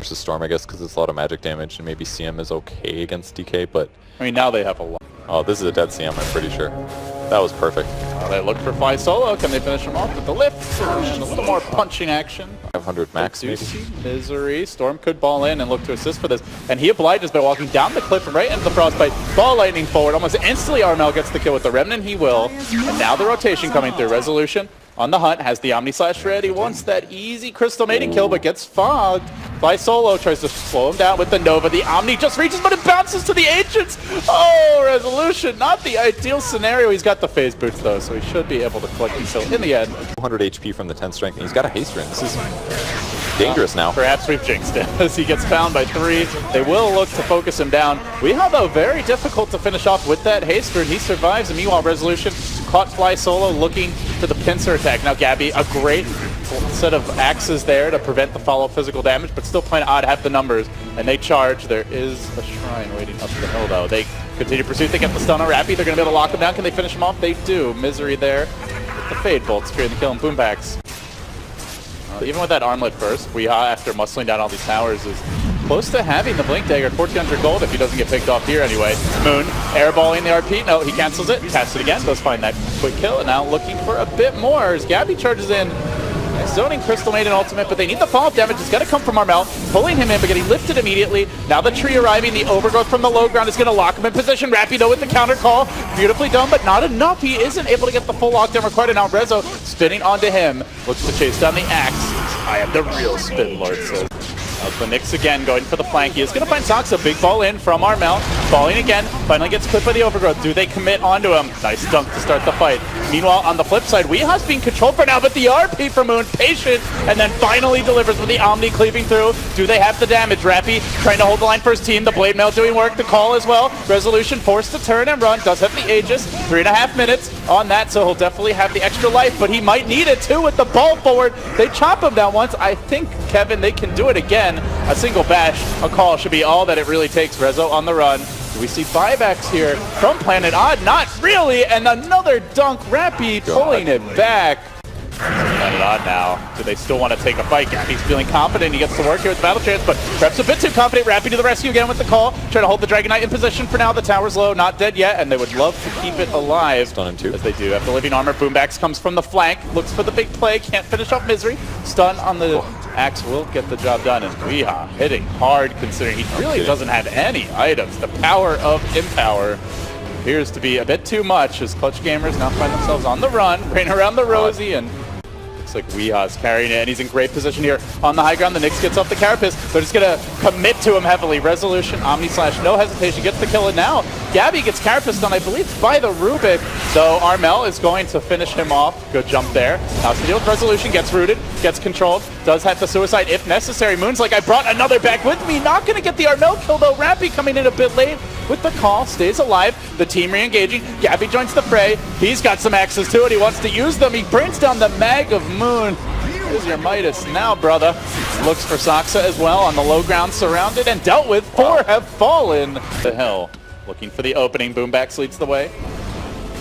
versus Storm, I guess, because it's a lot of magic damage, and maybe CM is okay against DK, but... I mean, now they have a lot. Oh, this is a dead CM, I'm pretty sure. That was perfect. They look for Fly Solo. Can they finish him off with the lift? A little more punching action. 500 max, maybe? Misery. Storm could ball in and look to assist for this. And he obliges by walking down the cliff and right into the Frostbite. Ball lightning forward. Almost instantly Armel gets the kill with the Remnant. He will. And now the rotation coming through. Resolution on the hunt. Has the Omni Slash ready. Wants that easy Crystal Maiden kill, but gets fogged. Fly Solo tries to slow him down with the Nova. The Omni just reaches, but it bounces to the Ancients. Oh, Resolution. Not the ideal scenario. He's got the phase boots, though, so he should be able to collect the kill in the end. 200 HP from the 10 strength, and he's got a haste ring. This is dangerous now. Perhaps we've jinxed him as he gets found by 3. They will look to focus him down. We have, though, very difficult to finish off with that haste rune. He survives, and meanwhile, Resolution caught Fly Solo looking for the pincer attack. Now, Gabby, a great set of axes there to prevent the follow physical damage, but still playing odd, have the numbers, and they charge. There is a shrine waiting up the hill, though. They continue pursuit. They get the stun on Rappy. They're going to be able to lock him down. Can they finish him off? They do. Misery there with the Fade Bolt, securing the kill, and Boombacks. Even with that armlet first, Weeha, after muscling down all these towers, is close to having the Blink Dagger, 1,400 gold if he doesn't get picked off here anyway. Moon, airballing the RP. No, he cancels it, casts it again, does find that quick kill, and now looking for a bit more as Gabby charges in. Zoning Crystal Maiden ultimate, but they need the follow-up damage. It's got to come from Armel, pulling him in, but getting lifted immediately. Now the tree arriving, the overgrowth from the low ground is going to lock him in position. Rappy, though, with the counter call. Beautifully done, but not enough. He isn't able to get the full lockdown required, and now Rezo spinning onto him. Looks to chase down the axe. I am the real Spin Lord, says. The Nyx again going for the flank. He is going to find Soxa. Big ball in from Armel. Falling again. Finally gets clipped by the overgrowth. Do they commit onto him? Nice dunk to start the fight. Meanwhile, on the flip side, Weeha's being controlled for now, but the RP from Moon, patient, and then finally delivers with the Omni cleaving through. Do they have the damage? Rappy trying to hold the line for his team. The Blade Mail doing work. The call as well. Resolution forced to turn and run. Does have the Aegis. 3.5 minutes on that, so he'll definitely have the extra life, but he might need it too with the ball forward. They chop him down once. I think, Kevin, they can do it again. A single bash, a call should be all that it really takes. Rezo on the run. Do we see buybacks here from Planet Odd? Not really, and another dunk. Rappy pulling it back. Planet Odd now. Do they still want to take a fight? Gabby's feeling confident. He gets to work here with the battle chance, but perhaps a bit too confident. Rappy to the rescue again with the call. Trying to hold the Dragon Knight in position for now. The tower's low, not dead yet, and they would love to keep it alive. Stun him too. As they do. After living armor, Boombacks comes from the flank. Looks for the big play. Can't finish off Misery. Stun on the axe will get the job done, and Weeha hitting hard considering he really doesn't have any items. The power of Empower appears to be a bit too much as Clutch Gamers now find themselves on the run, running around the Rosie, and looks like Weeha's carrying it, and he's in great position here on the high ground. The Nyx gets off the Carapace. They're just going to commit to him heavily. Resolution, Omni Slash, no hesitation, gets the kill, and now Gabby gets Carapace done, I believe, by the Rubik, though Armel is going to finish him off. Good jump there. Now to deal with Resolution, gets rooted, gets controlled, does have the suicide if necessary. Moon's like, I brought another back with me. Not going to get the Armel kill, though. Rappy coming in a bit late with the call, stays alive. The team re-engaging. Gabby joins the fray. He's got some axes too, and he wants to use them. He brings down the Mag of Moon. Here's your Midas now, brother. Looks for Soxa as well on the low ground, surrounded and dealt with. 4 have fallen. The hill. Looking for the opening. Boombacks leads the way.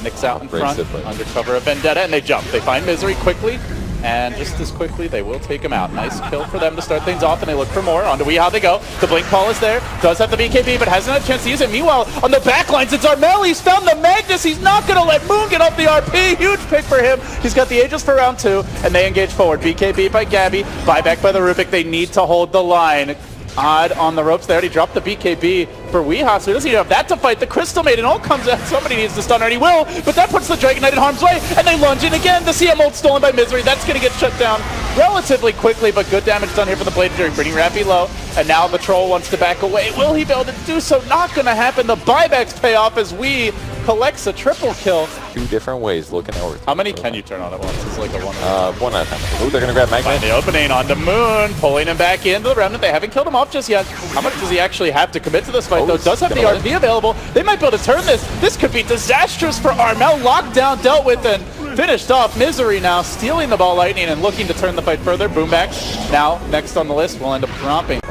Nyx out in front, under cover of Vendetta, and they jump. They find Misery quickly, and just as quickly, they will take him out. Nice kill for them to start things off, and they look for more. Onto Weeha they go. The Blink Call is there. Does have the BKB, but hasn't had a chance to use it. Meanwhile, on the back lines, it's Armel. He's found the Magnus. He's not going to let Moon get off the RP. Huge pick for him. He's got the Aegis for round 2, and they engage forward. BKB by Gabby. Buyback by the Rubik. They need to hold the line. Odd on the ropes. They already dropped the BKB for Weeha, so he doesn't even have that to fight. The Crystal Maiden all comes out. Somebody needs to stun her, and he will, but that puts the Dragon Knight in harm's way, and they lunge in again. The CM ult stolen by Misery. That's going to get shut down relatively quickly, but good damage done here for the Blade Fury, bringing Rappy low, and now the Troll wants to back away. Will he be able to do so? Not going to happen. The buybacks pay off as we collects a triple kill. 2 different ways looking over. How many can you turn on at once? It's like a one. One at a time. Oh, they're going to grab Magnet. Find the opening onto Moon, pulling him back into the Remnant. They haven't killed him off just yet. How much does he actually have to commit to this fight, though? Does have the RP available. They might be able to turn this. This could be disastrous for Armel. Locked down, dealt with, and finished off. Misery now stealing the ball lightning and looking to turn the fight further. Boombacks now next on the list will end up dropping.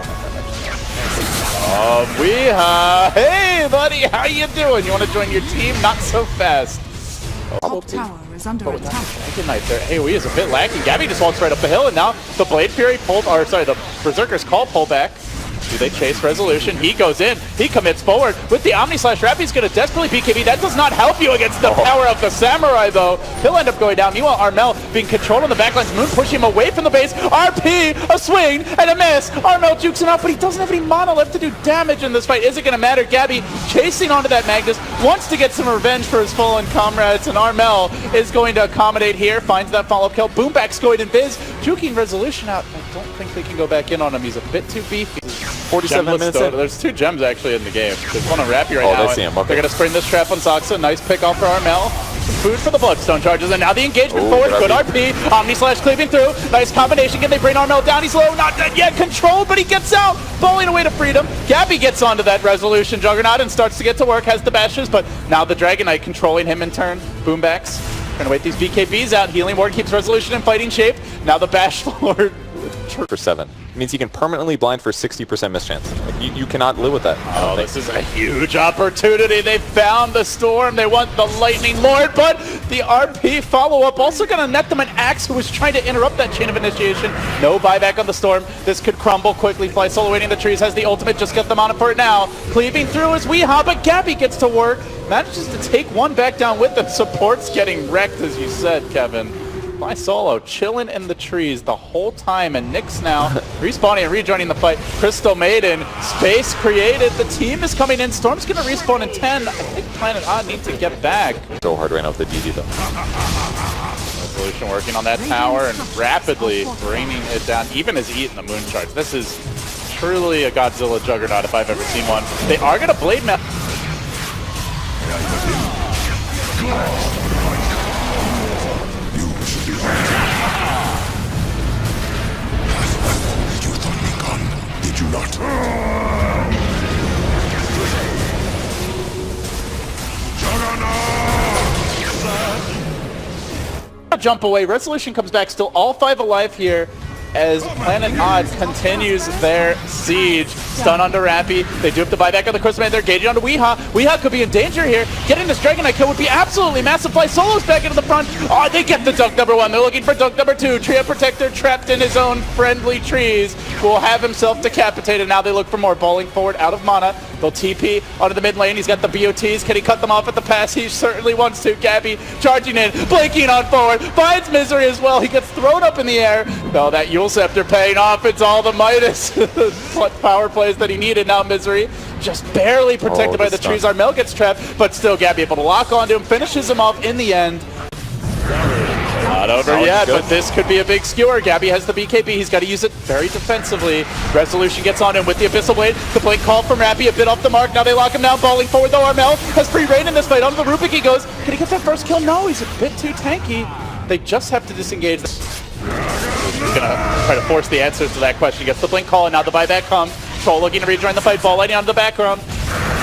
Weeha. Hey, buddy, how you doing? You want to join your team? Not so fast. Top tower is under attack. Dragon Knight there. AoE is a bit lacking. Gabby just walks right up the hill, and now the Blade Fury the Berserker's Call pullback. Do they chase Resolution? He goes in. He commits forward with the Omni Slash Wrap. He's going to desperately BKB. That does not help you against the power of the Samurai, though. He'll end up going down. Meanwhile, Armel being controlled on the backlines. Moon pushing him away from the base. RP, a swing, and a miss. Armel jukes him out, but he doesn't have any mana left to do damage in this fight. Is it going to matter? Gabby chasing onto that Magnus, wants to get some revenge for his fallen comrades, and Armel is going to accommodate here. Finds that follow-up kill. Boomback's going in Viz. Juking Resolution out. I don't think they can go back in on him. He's a bit too beefy. 47 minutes in. There's 2 gems actually in the game. There's one on Rappy right now. They see him. Okay. They're going to spring this trap on Soxa. Nice pick off for Armel. Some food for the Bloodstone charges, and now the engagement forward. Good RP. Omni Slash cleaving through. Nice combination. Can they bring Armel down? He's low. Not dead yet. Controlled, but he gets out. Falling away to freedom. Gabby gets onto that Resolution Juggernaut and starts to get to work. Has the bashes, but now the Dragon Knight controlling him in turn. Boombacks. Trying to wait these BKBs out. Healing Ward keeps Resolution in fighting shape. Now the Bash Lord. For 7. It means he can permanently blind for 60% mischance. Like, you cannot live with that. Oh, this is a huge opportunity. They found the Storm. They want the Lightning Lord, but the RP follow-up also going to net them an Axe who was trying to interrupt that chain of initiation. No buyback on the Storm. This could crumble quickly. Fly Solo waiting in the trees. Has the ultimate. Just get them on it for it now. Cleaving through is Weehaw, but Gabby gets to work. Manages to take one back down with them. Support's getting wrecked, as you said, Kevin. Fly Solo chilling in the trees the whole time, and Nyx now respawning and rejoining the fight. Crystal Maiden, space created. The team is coming in. Storm's going to respawn in 10. I think Planet Odd needs to get back. So hard right now with the DD though. Resolution working on that tower and rapidly bringing it down, even as eating the moon charge. This is truly a Godzilla juggernaut if I've ever seen one. They are going to blade map. Did you not? Jump away. Resolution comes back, still all 5 alive here as Planet Odd continues their siege. Stun onto Rappy. They do have to buy back on the Crystal Man. They're gauging onto Weehaw. Weehaw could be in danger here. Getting this Dragon Knight kill would be absolutely massive. Fly Solo's back into the front. Oh, they get the dunk number 1. They're looking for dunk number 2. Trio Protector trapped in his own friendly trees will have himself decapitated. Now they look for more. Balling forward out of mana. They'll TP onto the mid lane. He's got the BOTs. Can he cut them off at the pass? He certainly wants to. Gabby charging in. Blinking on forward. Finds Misery as well. He gets thrown up in the air. No, that Yule Scepter paying off. It's all the Midas power plays that he needed. Now Misery just barely protected by the trees. Armel gets trapped, but still Gabby able to lock onto him. Finishes him off in the end. Not over yet, but this could be a big skewer. Gabby has the BKB. He's got to use it very defensively. Resolution gets on him with the Abyssal Blade. The blink call from Rappy, a bit off the mark. Now they lock him down. Balling forward, though. Armel has free reign in this fight. Onto the Rubik he goes. Can he get that first kill? No, he's a bit too tanky. They just have to disengage. He's going to try to force the answers to that question. Gets the blink call, and now the buyback comes. Troll looking to rejoin the fight. Ball lighting onto the background.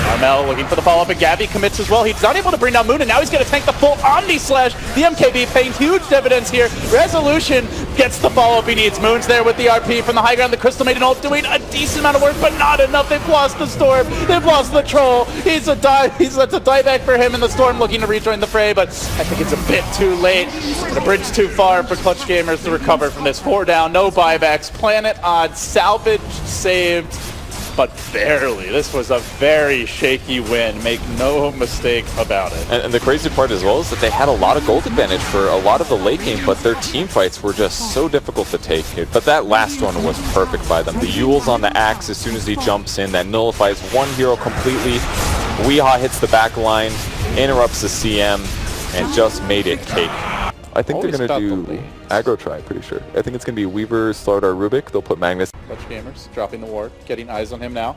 Armel looking for the follow-up, and Gabby commits as well. He's not able to bring down Moon, and now he's going to tank the full Omni Slash. The MKB paying huge dividends here. Resolution gets the follow-up he needs. Moon's there with the RP from the high ground. The Crystal Maiden ult doing a decent amount of work, but not enough. They've lost the Storm. They've lost the Troll. That's a dieback for him, and the Storm looking to rejoin the fray, but I think it's a bit too late. The bridge too far for Clutch Gamers to recover from this. 4 down, no buybacks. Planet Odd salvaged, saved, but barely. This was a very shaky win. Make no mistake about it. And the crazy part as well is that they had a lot of gold advantage for a lot of the late game, but their team fights were just so difficult to take. But that last one was perfect by them. The Yule's on the Axe as soon as he jumps in. That nullifies one hero completely. Weehaw hits the back line, interrupts the CM, and just made it cake. I think they're going to do aggro try, pretty sure. I think it's going to be Weaver, Slardar, Rubik. They'll put Magnus. Clutch Gamers dropping the ward, getting eyes on him now.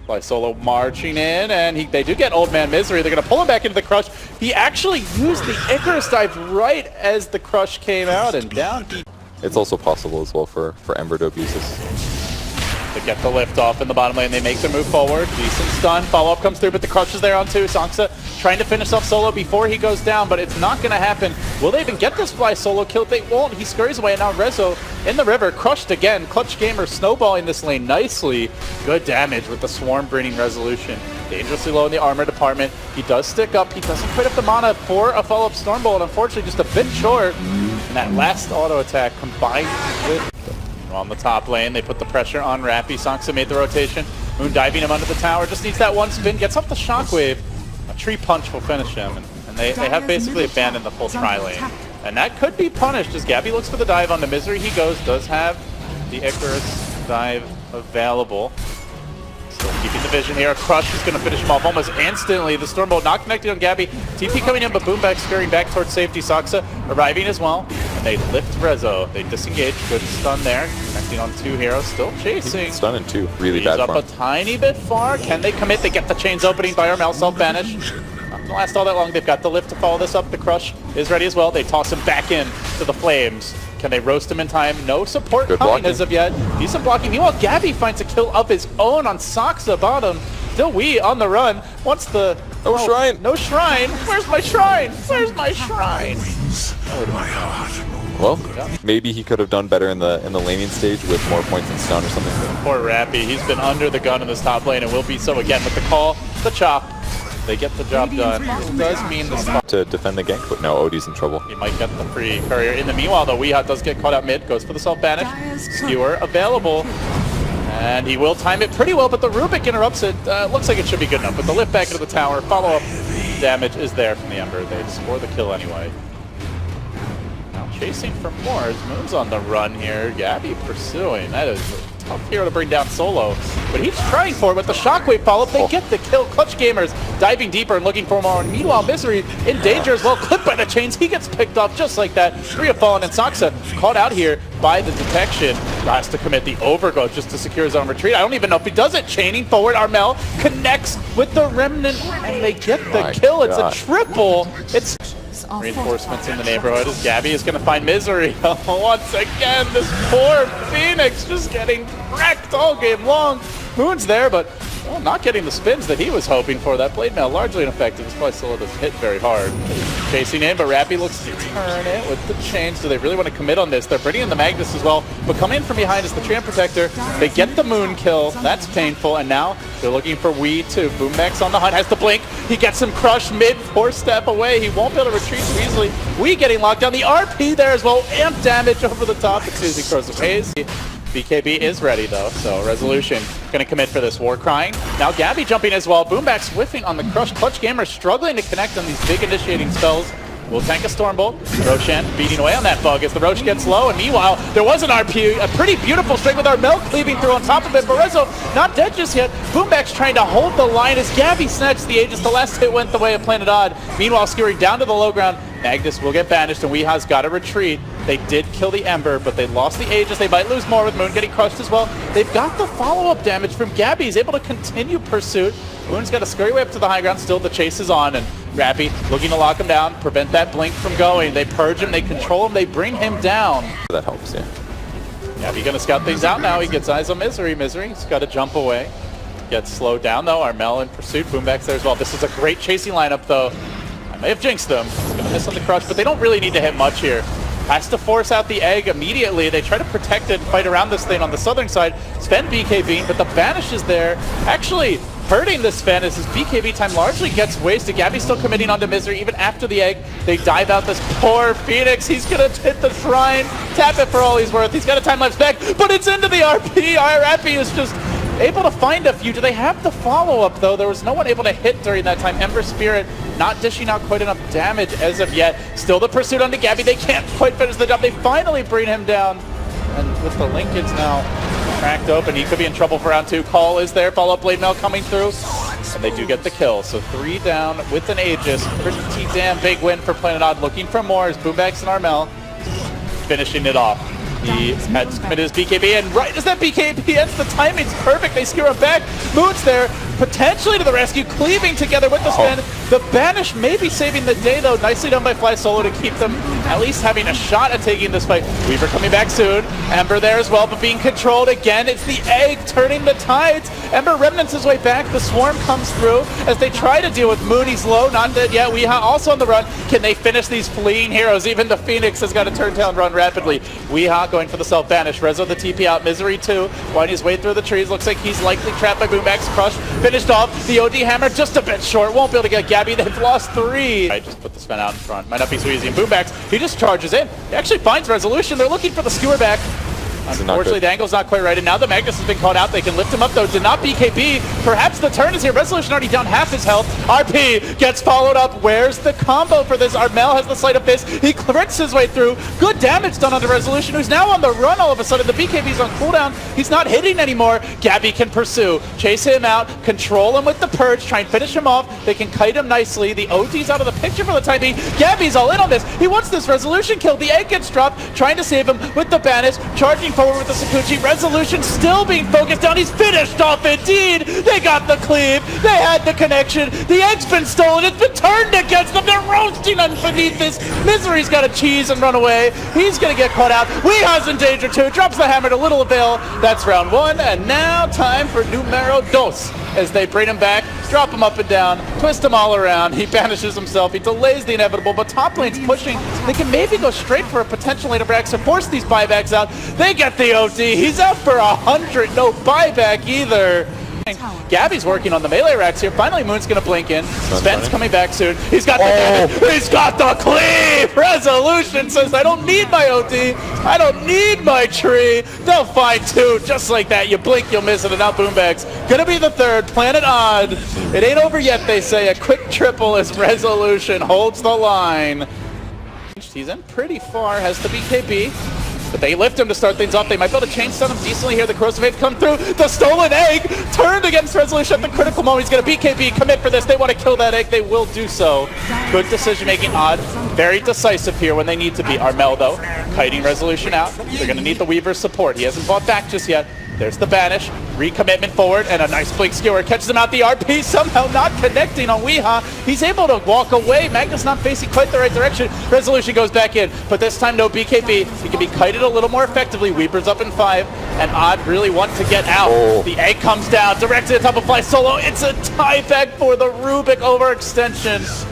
Fly Solo marching in, and they do get Old Man Misery. They're going to pull him back into the Crush. He actually used the Icarus dive right as the Crush came out, and down he... It's also possible as well for Ember to abuse this. They get the lift off in the bottom lane. They make their move forward. Decent stun. Follow-up comes through, but the crush is there on two. Sansa trying to finish off Solo before he goes down, but it's not going to happen. Will they even get this Fly Solo kill? They won't. He scurries away, and now Rezo in the river, crushed again. Clutch Gamer snowballing this lane nicely. Good damage with the Swarm bringing resolution. Dangerously low in the armor department. He does stick up. He doesn't quite have the mana for a follow-up Stormbolt. Unfortunately, just a bit short. And that last auto attack combined with... On the top lane, they put the pressure on Rappy. Sansa made the rotation. Moon diving him under the tower. Just needs that one spin. Gets off the shockwave. A tree punch will finish him. And they have basically abandoned the full tri lane. And that could be punished as Gabby looks for the dive on the Misery. He goes. Does have the Icarus dive available. Still keeping the vision here. A crush is going to finish him off almost instantly. The Stormbolt not connected on Gabby. TP coming in, but Boomback scurrying back towards safety. Saksa arriving as well. And they lift Rezo. They disengage. Good stun there. Connecting on two heroes. Still chasing. Stun in two. Really He's bad up for a him. tiny bit far. Can they commit? They get the chains opening by Armel. Self-banish. Not gonna last all that long. They've got the lift to follow this up. The crush is ready as well. They toss him back in to the flames. Can they roast him in time? No support Good coming blocking. as of yet. Decent blocking. Meanwhile, Gabby finds a kill of his own on Saksa bottom. Still we on the run. Wants the... No shrine. No shrine. Where's my shrine? Where's my shrine? My heart. Well, maybe he could have done better in the laning stage with more points and stun or something. Poor Rappy. He's been under the gun in this top lane and will be so again with the call, the chop. They get the job done. This does mean the spot. To defend the gank, but no, Odie's in trouble. He might get the free courier. In the meanwhile, though, Weehaw does get caught out mid. Goes for the self-banish. Skewer available. And he will time it pretty well, but the Rubik interrupts it. Looks like it should be good enough. But the lift back into the tower. Follow-up damage is there from the Ember. They score the kill anyway. Now chasing for more as Moon's on the run here. Gabby pursuing. That is a tough hero to bring down solo. But he's trying for it with the shockwave follow-up. They get the kill. Clutch Gamers diving deeper and looking for more. And meanwhile, Misery in danger as well. Clipped by the chains. He gets picked off just like that. Three have fallen, and Saksa caught out here by the detection. Has to commit the overgrowth just to secure his own retreat. I don't even know if he does it. Chaining forward. Armel connects with the Remnant, and they get the My kill. It's God. a triple. It's reinforcements in the neighborhood as Gabby is going to find Misery. Once again, this poor Phoenix just getting wrecked all game long. Moon's there, but well, not getting the spins that he was hoping for. That blade mail largely ineffective. This probably still doesn't hit very hard. Chasing in, but Rappy looks to turn it with the chains. Do they really want to commit on this? They're bringing in the Magnus as well, but coming in from behind is the Tram Protector. They get the Moon kill. That's painful, and now they're looking for Wee too. Boomback's on the hunt, has the blink. He gets him crushed mid, 4-step away. He won't be able to retreat too easily. Wee getting locked down. The RP there as well. Amp damage over the top. Excuse me, Corrosive Haze. BKB is ready though, so Resolution gonna commit for this. War Crying. Now Gabby jumping as well. Boomback whiffing on the crush. Clutch Gamer struggling to connect on these big initiating spells. Will tank a Stormbolt. Roshan beating away on that bug as the Roche gets low, and meanwhile, there was an RP, a pretty beautiful string with Armel cleaving through on top of it. Barezzo not dead just yet. Boomback's trying to hold the line as Gabby snatched the Aegis. The last hit went the way of Planet Odd. Meanwhile, skewering down to the low ground. Magnus will get banished, and Weeha's got to retreat. They did kill the Ember, but they lost the Aegis. They might lose more with Moon getting crushed as well. They've got the follow-up damage from Gabby. He's able to continue pursuit. Moon's got to scurry way up to the high ground. Still, the chase is on, and Rappy looking to lock him down, prevent that blink from going. They purge him, they control him, they bring him down. That helps, yeah. Gabby gonna scout things out now. He gets eyes on Misery. Misery's got to jump away. Gets slowed down, though. Armel in pursuit. Boomback's there as well. This is a great chasing lineup, though. I may have jinxed them. He's gonna miss on the crush, but they don't really need to hit much here. Has to force out the egg immediately. They try to protect it and fight around this thing on the southern side. Sven BKB, but the banish is there. Actually, hurting this Sven as his BKB time largely gets wasted. Gabby's still committing onto Misery even after the egg. They dive out this poor Phoenix. He's gonna hit the shrine. Tap it for all he's worth. He's got a time lapse back, but it's into the RP. RP is just able to find a few. Do they have the follow-up, though? There was no one able to hit during that time. Ember Spirit not dishing out quite enough damage as of yet. Still the pursuit onto Gabby. They can't quite finish the job. They finally bring him down. And with the linkage now cracked open, he could be in trouble for round two. Call is there. Follow-up blade mail coming through. And they do get the kill. So 3 down with an Aegis. Pretty damn big win for Planet Odd. Looking for more as Boombax and Armel finishing it off. He has committed his BKB, and right as that BKB ends, the timing's perfect. They skewer him back. Moon's there. potentially to the rescue, cleaving together with the spin. The Banish may be saving the day though. Nicely done by Fly Solo to keep them at least having a shot at taking this fight. Weaver coming back soon. Ember there as well, but being controlled again. It's the egg turning the tides. Ember remnants his way back. The swarm comes through as they try to deal with Mooney's low. Not dead yet. Weehaw also on the run. Can they finish these fleeing heroes? Even the Phoenix has got to turn down run rapidly. Weehaw going for the self-banish. Rezo the TP out. Misery 2. Winding his way through the trees. Looks like he's likely trapped by Boombax. Crush finished off. The OD hammer just a bit short. Won't be able to get Gabby. They've lost 3. I just put the Sven out in front. Might not be so easy. And Boombax, he just charges in. He actually finds resolution. They're looking for the skewer back. Unfortunately, the angle's not quite right, and now the Magnus has been caught out. They can lift him up, though. Did not BKB. Perhaps the turn is here. Resolution already down half his health. RP gets followed up. Where's the combo for this? Armel has the sleight of fist. He crits his way through. Good damage done onto Resolution, who's now on the run all of a sudden. The BKB's on cooldown. He's not hitting anymore. Gabby can pursue. Chase him out. Control him with the Purge. Try and finish him off. They can kite him nicely. The OD's out of the picture for the time being. Gabby's all in on this. He wants this Resolution kill. The egg gets dropped. Trying to save him with the Banish. Charging forward with the Sakuchi. Resolution still being focused down. He's finished off indeed. They got the cleave. They had the connection. The egg's been stolen. It's been turned against them. They're roasting underneath this. Misery's got to cheese and run away. He's going to get caught out. Weeha's in danger too. Drops the hammer to little avail. That's round 1. And now time for numero dos as they bring him back, drop him up and down, twist him all around. He banishes himself. He delays the inevitable, but top lane's pushing. They can maybe go straight for a potential later back, so force these buybacks out. They get the OD. He's out for 100. No buyback either. Gabby's working on the melee racks here. Finally, Moon's gonna blink in. Sven's coming back soon. He's got the he's got the cleave. Resolution says, I don't need my OD. I don't need my tree. They'll find 2 just like that. You blink, you'll miss it. And now Boombax gonna be the 3rd. Planet Odd. It ain't over yet, they say. A quick triple as Resolution holds the line. He's in pretty far. Has the BKB. But they lift him to start things off. They might be able to chain stun him decently here. The Corrosive Wave come through. The stolen egg turned against Resolution at the critical moment. He's going to BKB, commit for this. They want to kill that egg. They will do so. Good decision making. Odd. Very decisive here when they need to be. Armel, though, kiting Resolution out. They're going to need the Weaver's support. He hasn't fought back just yet. There's the Banish. Recommitment forward, and a nice blink skewer. Catches him out. The RP somehow not connecting on Weehaw. He's able to walk away. Magnus not facing quite the right direction. Resolution goes back in, but this time no BKB. He can be kited a little more effectively. Weaver's up in 5, and Odd really want to get out. The egg comes down, directed at top of Fly Solo. It's a tieback for the Rubik overextension.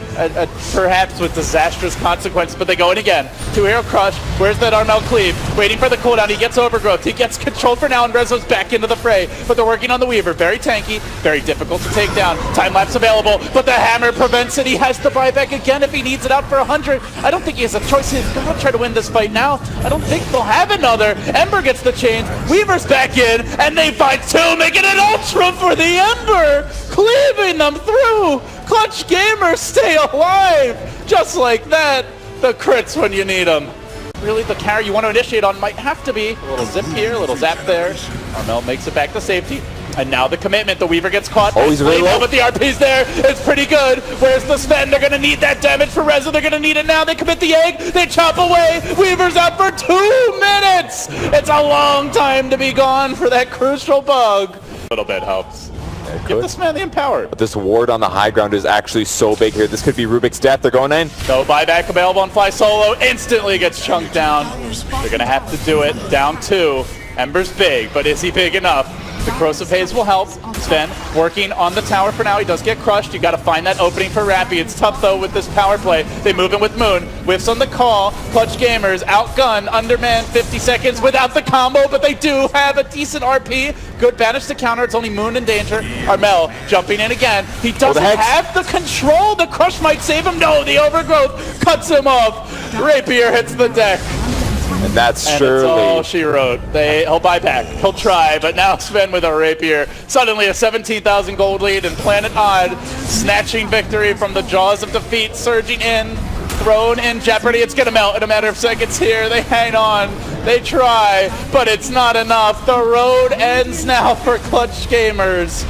Perhaps with disastrous consequences, but they go in again. 2-hero crush. Where's that Armel cleave? Waiting for the cooldown. He gets overgrowth. He gets controlled for now, and Rezo's back into the fray. But they're working on the Weaver. Very tanky, very difficult to take down. Time lapse available, but the hammer prevents it. He has to buy back again if he needs it out for 100. I don't think he has a choice. He's going to try to win this fight now. I don't think they'll have another. Ember gets the change. Weaver's back in, and they find 2, making an ultra for the Ember, cleaving them through. Clutch Gamers stay alive! Just like that, the crits when you need them. Really, the carry you want to initiate on might have to be a little zip here, a little zap there. Armel makes it back to safety. And now the commitment. The Weaver gets caught. Oh, he's really low. But the RP's there. It's pretty good. Where's the Sven? They're going to need that damage for Rezo. They're going to need it now. They commit the egg. They chop away. Weaver's out for 2 minutes. It's a long time to be gone for that crucial bug. A little bit helps. Give this man the empower. But this ward on the high ground is actually so big here. This could be Rubik's death. They're going in. No buyback available on Fly Solo. Instantly gets chunked down. They're going to have to do it. Down 2. Ember's big, but is he big enough? The Corrosive Haze will help. Sven working on the tower for now. He does get crushed. You got to find that opening for Rappy. It's tough, though, with this power play. They move in with Moon. Whiffs on the call. Clutch Gamers outgun. Underman 50 seconds without the combo, but they do have a decent RP. Good banish to counter. It's only Moon in danger. Armel jumping in again. He doesn't have the control. The crush might save him. No, the overgrowth cuts him off. Rapier hits the deck. And that's and surely... that's all she wrote. He'll buy back. He'll try, but now Sven with a rapier. Suddenly a 17,000 gold lead, and Planet Odd snatching victory from the jaws of defeat, surging in, thrown in jeopardy. It's going to melt in a matter of seconds here. They hang on. They try, but it's not enough. The road ends now for Clutch Gamers.